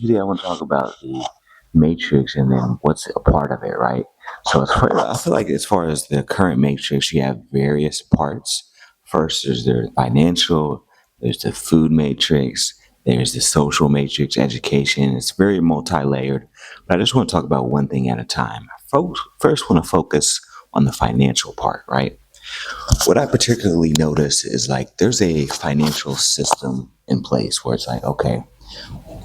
video, I want to talk about the matrix and then what's a part of it, right? I feel like as far as the current matrix, you have various parts. First, there's the financial, there's the food matrix, there's the social matrix, education. It's very multi-layered, but I just want to talk about one thing at a time. First, want to focus on the financial part, right? What I particularly notice is like there's a financial system in place where it's like, okay,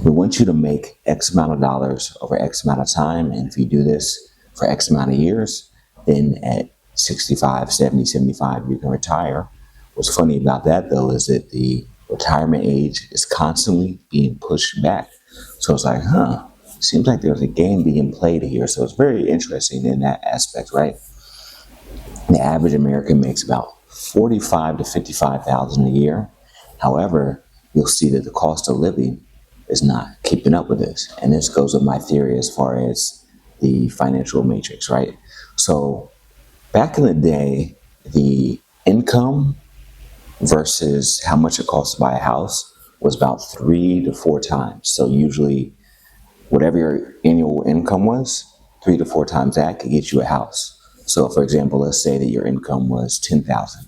we want you to make X amount of dollars over X amount of time. And if you do this for X amount of years, then at 65, 70, 75, you can retire. What's funny about that though is that the retirement age is constantly being pushed back. So it's like, seems like there's a game being played here. So it's very interesting in that aspect, right? The average American makes about 45 to 55,000 a year. However, you'll see that the cost of living is not keeping up with this. And this goes with my theory as far as the financial matrix, right? So back in the day, the income versus how much it costs to buy a house was about 3 to 4 times. So usually whatever your annual income was, 3 to 4 times that could get you a house. So for example, let's say that your income was 10,000.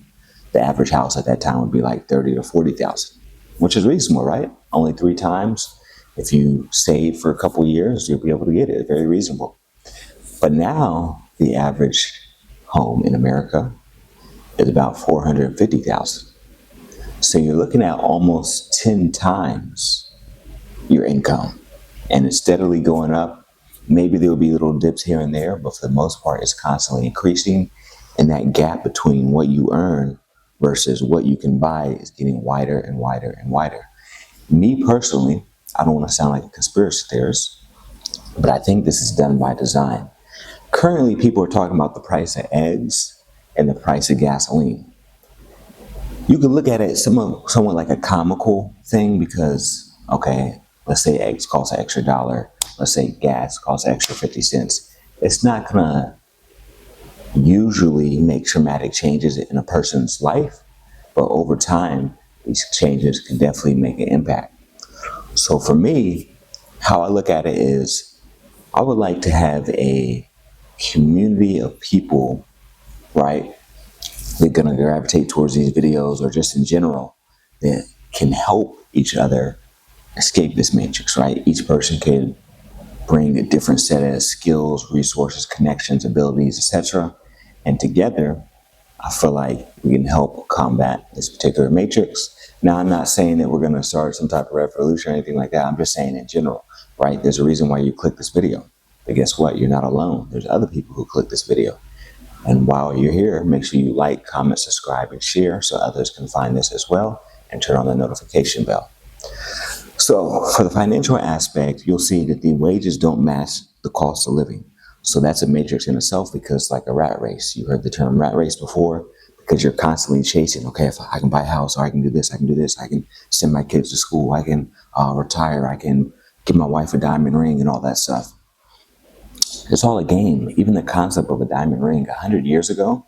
The average house at that time would be like 30 to 40,000, which is reasonable, right? Only 3 times. If you save for a couple years, you'll be able to get it. Very reasonable. But now the average home in America is about 450,000. So you're looking at almost 10 times your income, and it's steadily going up. Maybe there'll be little dips here and there, but for the most part, it's constantly increasing. And that gap between what you earn versus what you can buy is getting wider and wider and wider. Me personally, I don't want to sound like a conspiracy theorist, but I think this is done by design. Currently, people are talking about the price of eggs and the price of gasoline. You can look at it somewhat like a comical thing because, okay, let's say eggs cost an extra dollar. Let's say gas costs an extra 50 cents. It's not going to usually make dramatic changes in a person's life, but over time, these changes can definitely make an impact. So for me, how I look at it is I would like to have a community of people, right? They're going to gravitate towards these videos or just in general that can help each other escape this matrix, right? Each person can bring a different set of skills, resources, connections, abilities, etc. And together, I feel like we can help combat this particular matrix. Now, I'm not saying that we're going to start some type of revolution or anything like that. I'm just saying in general, right? There's a reason why you click this video. But guess what? You're not alone. There's other people who click this video. And while you're here, make sure you like, comment, subscribe, and share so others can find this as well, and turn on the notification bell. So for the financial aspect, you'll see that the wages don't match the cost of living. So that's a matrix in itself because like a rat race. You heard the term rat race before because you're constantly chasing, okay, if I can buy a house or I can do this, I can do this, I can send my kids to school, I can retire, I can give my wife a diamond ring and all that stuff. It's all a game. Even the concept of a diamond ring 100 years ago,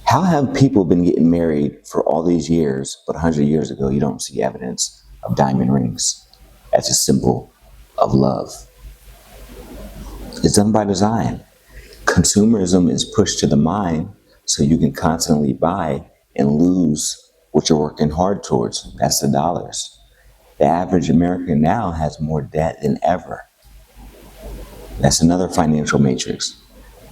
how have people been getting married for all these years, but 100 years ago you don't see evidence of diamond rings as a symbol of love? It's done by design. Consumerism is pushed to the mind so you can constantly buy and lose what you're working hard towards. That's the dollars. The average American now has more debt than ever. That's another financial matrix.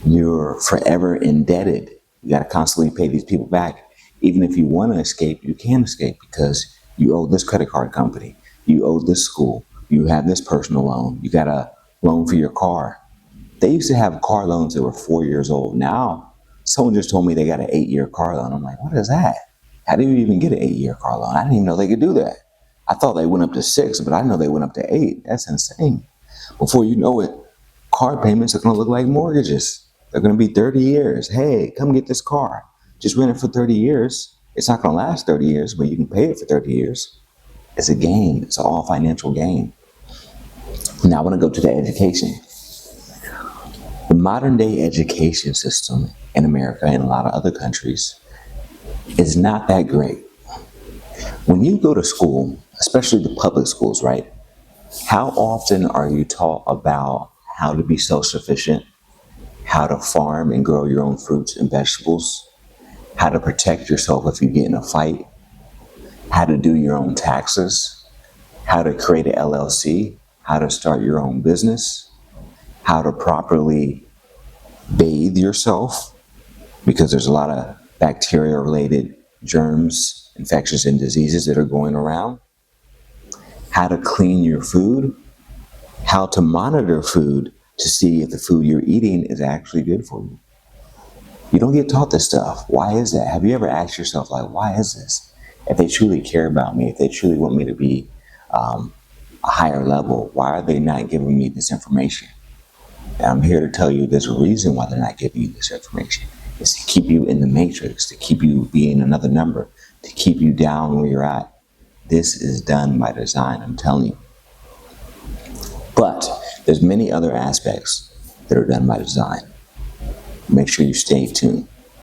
You're forever indebted. You got to constantly pay these people back. Even if you want to escape, you can't escape because you owe this credit card company, you owe this school, you have this personal loan, you got a loan for your car. They used to have car loans that were 4 years old. Now, someone just told me they got an 8-year car loan. I'm like, what is that? How do you even get an 8-year car loan? I didn't even know they could do that. I thought they went up to 6, but I know they went up to 8. That's insane. Before you know it, car payments are going to look like mortgages. They're going to be 30 years. Hey, come get this car. Just rent it for 30 years. It's not going to last 30 years, but you can pay it for 30 years. It's a game. It's all financial game. Now I want to go to the education. The modern day education system in America and a lot of other countries is not that great. When you go to school, especially the public schools, right? How often are you taught about how to be self-sufficient, how to farm and grow your own fruits and vegetables, how to protect yourself if you get in a fight, how to do your own taxes, how to create an LLC, how to start your own business, how to properly bathe yourself, because there's a lot of bacteria related germs, infections, and diseases that are going around, how to clean your food, how to monitor food to see if the food you're eating is actually good for you. You don't get taught this stuff. Why is that? Have you ever asked yourself, like, why is this? If they truly care about me, if they truly want me to be a higher level, why are they not giving me this information? And I'm here to tell you there's a reason why they're not giving you this information. It's to keep you in the matrix, to keep you being another number, to keep you down where you're at. This is done by design, I'm telling you. But there's many other aspects that are done by design. Make sure you stay tuned.